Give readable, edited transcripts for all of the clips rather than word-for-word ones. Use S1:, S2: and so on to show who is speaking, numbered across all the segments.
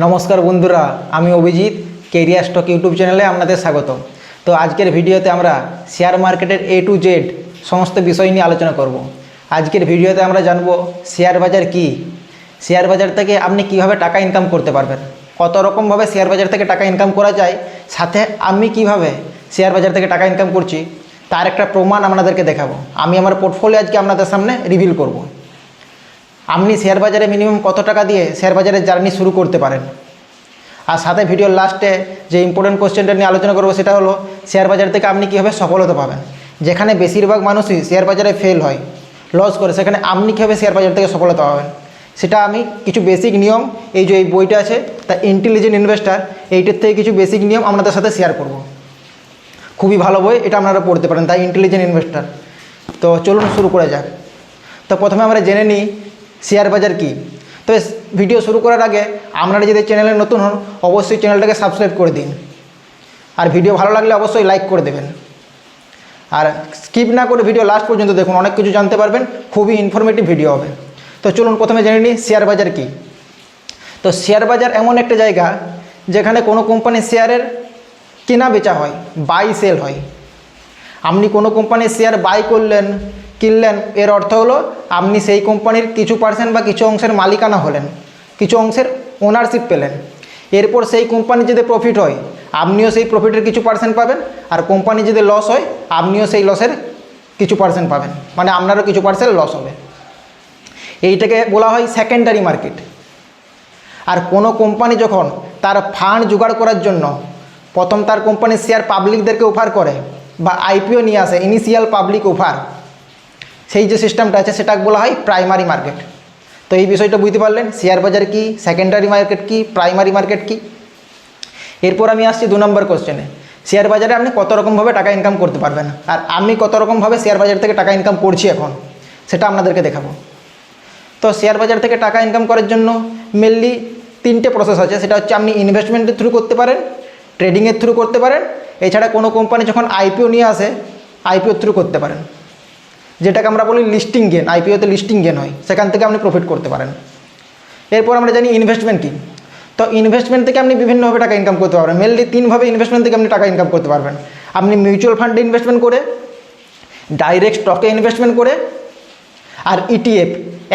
S1: নমস্কার বন্ধুরা, আমি অভিজিৎ কেরিয়ার স্টক ইউটিউব চ্যানেলে আপনাদের স্বাগত। তো আজকের ভিডিওতে আমরা শেয়ার মার্কেটের A to Z সমস্ত বিষয় নিয়ে আলোচনা করব। আজকের ভিডিওতে আমরা জানব শেয়ার বাজার কি, শেয়ার বাজার থেকে আপনি কিভাবে টাকা ইনকাম করতে পারবেন, কত রকমভাবে শেয়ার বাজার থেকে টাকা ইনকাম করা যায়, সাথে আমি কিভাবে শেয়ার বাজার থেকে টাকা ইনকাম করছি তার একটা প্রমাণ আপনাদেরকে দেখাবো। আমি আমার পোর্টফোলিও আজকে আপনাদের সামনে রিভিল করব। আপনি শেয়ার বাজারে মিনিমাম কত টাকা দিয়ে শেয়ার বাজারের জার্নি শুরু করতে পারেন। আর সাথে ভিডিওর লাস্টে যে ইম্পর্টেন্ট কোশ্চেনটা নিয়ে আলোচনা করবো সেটা হলো শেয়ার বাজার থেকে আপনি কীভাবে সফলতা পাবেন। যেখানে বেশিরভাগ মানুষই শেয়ার বাজারে ফেল হয়, লস করে, সেখানে আপনি কীভাবে শেয়ার বাজার থেকে সফলতা পাবেন সেটা আমি কিছু বেসিক নিয়ম, এই যে এই বইটা আছে দ্য ইন্টেলিজেন্ট ইনভেস্টর, এইটার থেকে কিছু বেসিক নিয়ম আপনাদের সাথে শেয়ার করব। খুবই ভালো বই, এটা আপনারা পড়তে পারেন, দ্য ইন্টেলিজেন্ট ইনভেস্টর। তো চলুন শুরু করা যাক। তো প্রথমে আমরা জেনে নিই শেয়ার বাজার কি। তো ভিডিও শুরু করার আগে আপনারা যদি চ্যানেলে নতুন হন অবশ্যই চ্যানেলটাকে সাবস্ক্রাইব করে দিন, আর ভিডিও ভালো লাগলে অবশ্যই লাইক করে দেবেন, আর স্কিপ না করে ভিডিও লাস্ট পর্যন্ত দেখুন, অনেক কিছু জানতে পারবেন, খুবই ইনফরমেটিভ ভিডিও হবে। তো চলুন প্রথমে জেনে নিই শেয়ার বাজার কি। তো শেয়ার বাজার এমন একটা জায়গা যেখানে কোনো কোম্পানির শেয়ারের কেনা বেচা হয়, বাই সেল হয়। আপনি কোনো কোম্পানির শেয়ার বাই করলেন, কিনলেন, এর অর্থ হলো আপনি সেই কোম্পানির কিছু পার্সেন্ট বা কিছু অংশের মালিকানা হলেন, কিছু অংশের ওনারশিপ পেলেন। এরপর সেই কোম্পানির যদি প্রফিট হয় আপনিও সেই প্রফিটের কিছু পার্সেন্ট পাবেন, আর কোম্পানি যদি লস হয় আপনিও সেই লসের কিছু পার্সেন্ট পাবেন, মানে আপনারও কিছু পার্সেন্ট লস হবে। এইটাকে বলা হয় সেকেন্ডারি মার্কেট। আর কোনো কোম্পানি যখন তার ফান্ড জোগাড় করার জন্য প্রথম তার কোম্পানির শেয়ার পাবলিকদেরকে অফার করে বা আইপিও নিয়ে আসে, ইনিশিয়াল পাবলিক অফার, সেই যে সিস্টেমটা আছে সেটাকে বলা হয় প্রাইমারি মার্কেট। তো এই বিষয়টা বুঝতে পারলেন শেয়ার বাজার কি, সেকেন্ডারি মার্কেট কি, প্রাইমারি মার্কেট কি। এরপর আমি আসছি 2 নম্বর কোশ্চেনে, শেয়ার বাজারে আপনি কত রকমভাবে টাকা ইনকাম করতে পারবেন, আর আমি কত রকমভাবে শেয়ার বাজার থেকে টাকা ইনকাম করছি এখন সেটা আপনাদেরকে দেখাবো। তো শেয়ার বাজার থেকে টাকা ইনকাম করার জন্য মেনলি 3টে প্রসেস আছে। সেটা হচ্ছে আপনি ইনভেস্টমেন্টের থ্রু করতে পারেন, ট্রেডিংয়ের থ্রু করতে পারেন, এছাড়া কোনো কোম্পানি যখন আইপিও নিয়ে আসে আইপিওর থ্রু করতে পারেন, যেটাকে আমরা বলি লিস্টিং গেন। আইপিওতে লিস্টিং গেন হয়, সেখান থেকে আপনি প্রফিট করতে পারেন। এরপর আমরা জানি ইনভেস্টমেন্ট কী। তো ইনভেস্টমেন্ট থেকে আপনি বিভিন্নভাবে টাকা ইনকাম করতে পারবেন। মেনলি 3ভাবে ইনভেস্টমেন্ট থেকে আপনি টাকা ইনকাম করতে পারবেন। আপনি মিউচুয়াল ফান্ডে ইনভেস্টমেন্ট করে, ডাইরেক্ট স্টকে ইনভেস্টমেন্ট করে, আর ইটিএফ,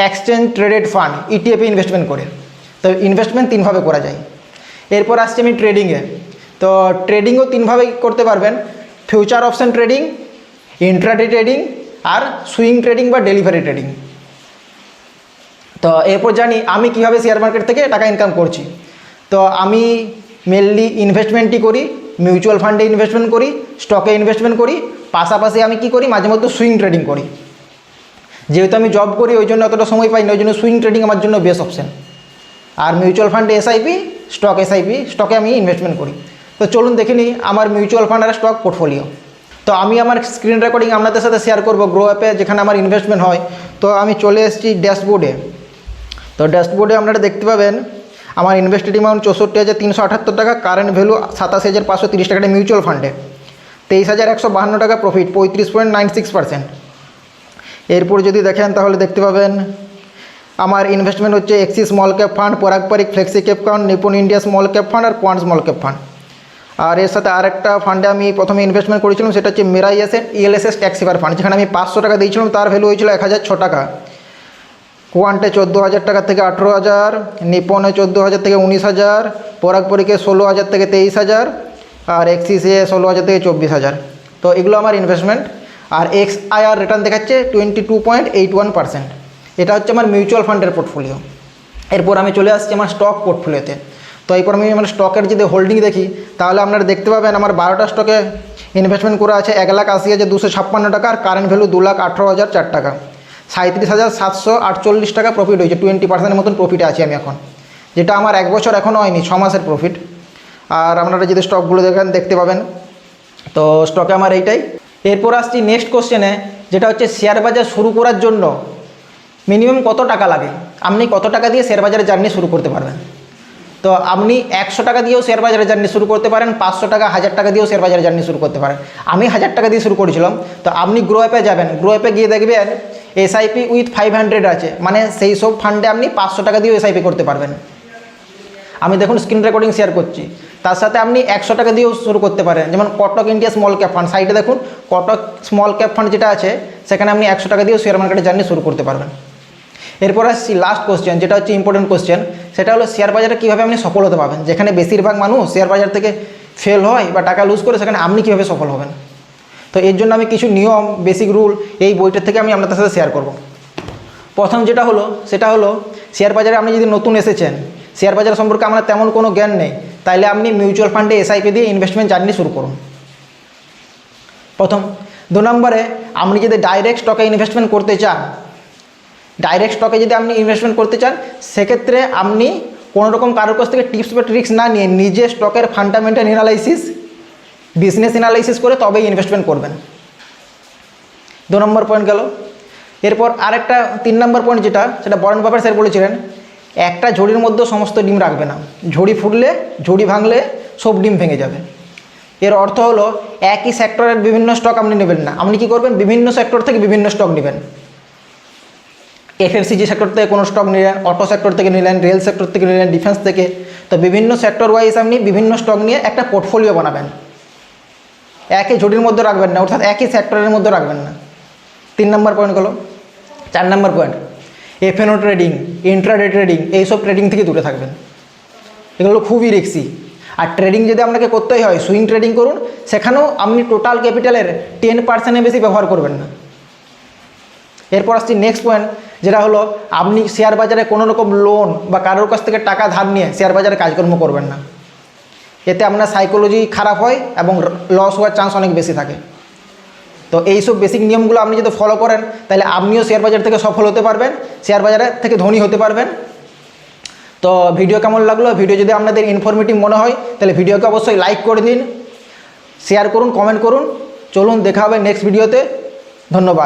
S1: এক্সচেঞ্জ ট্রেডেড ফান্ড, ইটিএফে ইনভেস্টমেন্ট করে। তো ইনভেস্টমেন্ট 3ভাবে করা যায়। এরপর আসছে আমি ট্রেডিংয়ে। তো ট্রেডিংও 3ভাবেই করতে পারবেন, future option trading, intraday trading, আর সুইং ট্রেডিং বা ডেলিভারি ট্রেডিং। তো এরপর জানি আমি কিভাবে শেয়ার মার্কেট থেকে টাকা ইনকাম করছি। তো আমি মেনলি ইনভেস্টমেন্টই করি, মিউচুয়াল ফান্ডে ইনভেস্টমেন্ট করি, স্টকে ইনভেস্টমেন্ট করি, পাশাপাশি আমি কি করি, মাঝে মধ্যে সুইং ট্রেডিং করি। যেহেতু আমি জব করি ওই জন্য অতটা সময় পাই না, ওই জন্য সুইং ট্রেডিং আমার জন্য বেস্ট অপশান। আর মিউচুয়াল ফান্ডে এসআইপি, স্টক এসআইপি, স্টকে আমি ইনভেস্টমেন্ট করি। তো চলুন দেখে নিই আমার মিউচুয়াল ফান্ড আর স্টক পোর্টফোলিও। তো আমি আমার স্ক্রিন রেকর্ডিং আপনাদের সাথে শেয়ার করব গ্রো অ্যাপে, যেখানে আমার ইনভেস্টমেন্ট হয়। তো আমি চলে এসেছি ড্যাশবোর্ডে। তো ড্যাশবোর্ডে আপনারা দেখতে পাবেন আমার ইনভেস্টেড অ্যামাউন্ট 64,378 টাকা, কারেন্ট ভ্যালু 87,530 টাকা মিউচুয়াল ফান্ডে, 23,152 টাকা প্রফিট, 35.96%। এরপর যদি দেখেন তাহলে দেখতে পাবেন আমার ইনভেস্টমেন্ট হচ্ছে axis small cap fund, পরাগপারিক flexi cap fund, Nipon India small cap fund, আর কোয়ান্ট স্মল ক্যাপ ফান্ড। আর এর সাথে আরেকটা ফান্ডে আমি প্রথমে ইনভেস্টমেন্ট করেছিলাম, সেটা হচ্ছে মেরাই এসেট ইএলএসএস ট্যাক্স সেভার ফান্ড, যেখানে আমি 500 টাকা দিয়েছিলাম, তার ভ্যালু হয়েছিল 1006 টাকা। কোয়ান্টে 14,000 টাকা থেকে 18,000, নিপনে 14,000 থেকে 19,000, পরাগপরিকে 16,000 থেকে 23,000, আর এক্সিসে 16,000 থেকে 24,000। তো এগুলো আমার ইনভেস্টমেন্ট। আর XIR রিটার্ন দেখাচ্ছে 22.81%। এটা হচ্ছে আমার মিউচুয়াল ফান্ডের পোর্টফোলিও। এরপর আমি চলে আসছি আমার স্টক পোর্টফোলিওতে। তো এরপর আমি আমার স্টকের যদি হোল্ডিং দেখি তাহলে আপনারা দেখতে পাবেন আমার 12টা স্টকে ইনভেস্টমেন্ট করা আছে 1,80,256 টাকা, আর কারেন্ট ভ্যালু 2,18,004 টাকা, 37,748 টাকা প্রফিট হয়েছে। 20%-এর মতন প্রফিটে আছি আমি এখন, যেটা আমার 1 বছর এখনও হয়নি, 6 মাসের প্রফিট। আর আপনারা যদি স্টকগুলো দেখেন দেখতে পাবেন। তো স্টকে আমার এইটাই। এরপর আসছি নেক্সট কোশ্চেনে, যেটা হচ্ছে শেয়ার বাজার শুরু করার জন্য মিনিমাম কত টাকা লাগে, আপনি কত টাকা দিয়ে শেয়ার বাজারে জার্নি শুরু করতে পারবেন। তো আপনি 100 টাকা দিয়েও শেয়ার বাজারে জার্নি শুরু করতে পারেন, 500 টাকা, 1000 টাকা দিয়েও শেয়ার বাজারে জার্নি শুরু করতে পারেন। আমি 1000 টাকা দিয়ে শুরু করেছিলাম। তো আপনি গ্রো অ্যাপে যাবেন, গ্রো অ্যাপে গিয়ে দেখবেন এসআইপি উইথ 500 আছে, মানে সেই সব ফান্ডে আপনি 500 টাকা দিয়েও এসআইপি করতে পারবেন। আমি দেখুন স্ক্রিন রেকর্ডিং শেয়ার করছি। তার সাথে আপনি 100 টাকা দিয়েও শুরু করতে পারেন। যেমন Cuttack India small cap fund, সাইডে দেখুন কটক স্মল ক্যাপ ফান্ড যেটা আছে, সেখানে আপনি 100 টাকা দিয়েও শেয়ার মার্কেটে জার্নি শুরু করতে পারবেন। এরপর আসছি লাস্ট কোশ্চেন, যেটা হচ্ছে ইম্পর্টেন্ট কোশ্চেন, সেটা হলো শেয়ার বাজারে কীভাবে আপনি সফল হতে পারবেন। যেখানে বেশিরভাগ মানুষ শেয়ার বাজার থেকে ফেল হয় বা টাকা লুজ করে, সেখানে আপনি কীভাবে সফল হবেন। তো এর জন্য আমি কিছু নিয়ম, বেসিক রুল এই বইটার থেকে আমি আপনাদের সাথে শেয়ার করব। প্রথম যেটা হলো সেটা হলো, শেয়ার বাজারে আপনি যদি নতুন এসেছেন, শেয়ার বাজার সম্পর্কে আমার তেমন কোনো জ্ঞান নেই, তাইলে আপনি মিউচুয়াল ফান্ডে এসআইপি দিয়ে ইনভেস্টমেন্ট জার্নি শুরু করুন প্রথম। 2 নম্বরে, আপনি যদি ডাইরেক্ট স্টকে ইনভেস্টমেন্ট করতে চান, ডাইরেক্ট স্টকে যদি আপনি ইনভেস্টমেন্ট করতে চান, সেক্ষেত্রে আপনি কোনোরকম কারোর কাছ থেকে টিপস বা ট্রিক্স না নিয়ে নিজে স্টকের ফান্ডামেন্টাল অ্যানালাইসিস, বিজনেস অ্যানালাইসিস করে তবেই ইনভেস্টমেন্ট করবেন। 2 নম্বর পয়েন্ট গেল। এরপর আরেকটা 3 নম্বর পয়েন্ট যেটা, সেটা ওয়ারেন বাফেট স্যার বলেছিলেন, একটা ঝুড়ির মধ্যে সমস্ত ডিম রাখবে না, ঝুড়ি ফুটলে, ঝুড়ি ভাঙলে সব ডিম ভেঙে যাবে। এর অর্থ হলো একই সেক্টরের বিভিন্ন স্টক আপনি নেবেন না। আপনি কী করবেন, বিভিন্ন সেক্টর থেকে বিভিন্ন স্টক নেবেন। এফএফসিজি সেক্টর থেকে কোনো স্টক নিলেন, অটো সেক্টর থেকে নিলেন, রেল সেক্টর থেকে নিলেন, ডিফেন্স থেকে। তো বিভিন্ন সেক্টর ওয়াইজ আপনি বিভিন্ন স্টক নিয়ে একটা পোর্টফোলিও বানাবেন। একই ঝুড়ির মধ্যে রাখবেন না, অর্থাৎ একই সেক্টরের মধ্যে রাখবেন না। 3 নম্বর পয়েন্ট গেল। 4 নম্বর point, FNO trading, intraday trading, এইসব ট্রেডিং থেকে দূরে থাকবেন। এগুলো খুবই রিস্কি। আর ট্রেডিং যদি আপনাকে করতেই হয়, সুইং ট্রেডিং করুন, সেখানেও আপনি টোটাল ক্যাপিটালের 10% বেশি ব্যবহার করবেন না। এরপর আসছি নেক্সট পয়েন্ট, যেটা হলো আপনি শেয়ার বাজারে কোনো রকম লোন বা কারোর কাছ থেকে টাকা ধার নিয়ে শেয়ার বাজারে কাজকর্ম করবেন না। এতে আপনার সাইকোলজি খারাপ হয় এবং লস হওয়ার চান্স অনেক বেশি থাকে। তো এইসব বেসিক নিয়মগুলো আপনি যদি ফলো করেন, তাহলে আপনিও শেয়ার বাজার থেকে সফল হতে পারবেন, শেয়ার বাজারে থেকে ধনী হতে পারবেন। তো ভিডিও কেমন লাগলো? ভিডিও যদি আপনাদের ইনফরমেটিভ মনে হয়, তাহলে ভিডিওকে অবশ্যই লাইক করে দিন, শেয়ার করুন, কমেন্ট করুন। চলুন দেখা হবে নেক্সট ভিডিওতে। ধন্যবাদ।